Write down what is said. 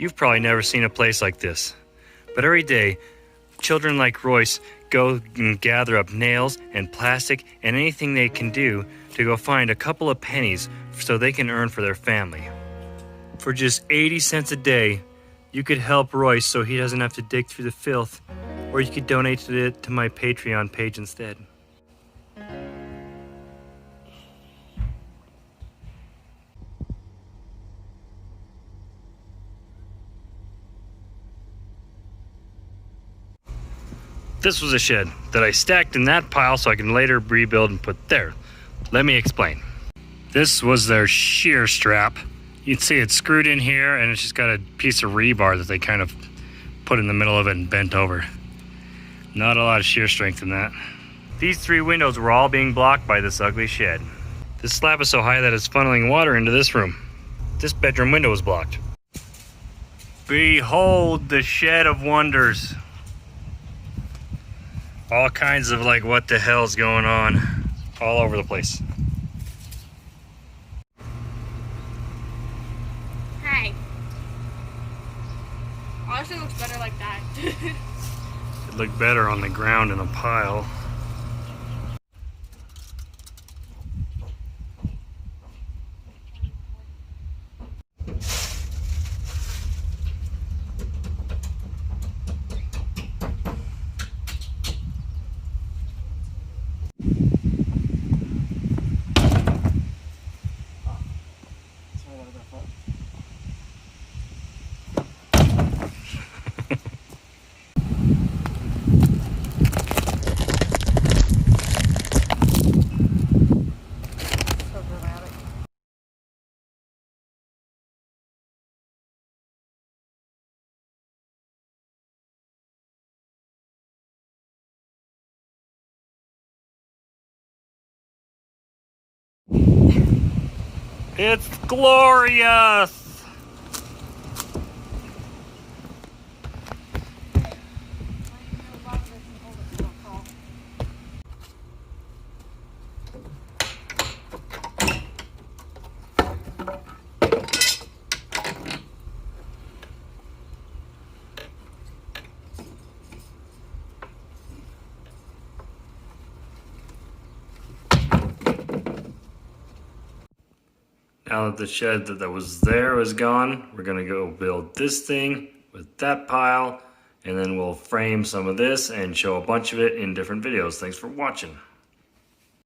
You've probably never seen a place like this. But every day, children like Royce go and gather up nails and plastic and anything they can do to go find a couple of pennies so they can earn for their family. For just 80 cents a day, you could help Royce so he doesn't have to dig through the filth, or you could donate it to my Patreon page instead. This was a shed that I stacked in that pile so I can later rebuild and put there. Let me explain. This was their shear strap. You can see it's screwed in here and it's just got a piece of rebar that they kind of put in the middle of it and bent over. Not a lot of shear strength in that. These 3 windows were all being blocked by this ugly shed. This slab is so high that it's funneling water into this room. This bedroom window is blocked. Behold the shed of wonders. All kinds of like what the hell's going on all over the place. Hi. Honestly, it looks better like that. It looked better on the ground in a pile. It's glorious! Now that the shed that was there is gone, we're gonna go build this thing with that pile, and then we'll frame some of this and show a bunch of it in different videos. Thanks for watching.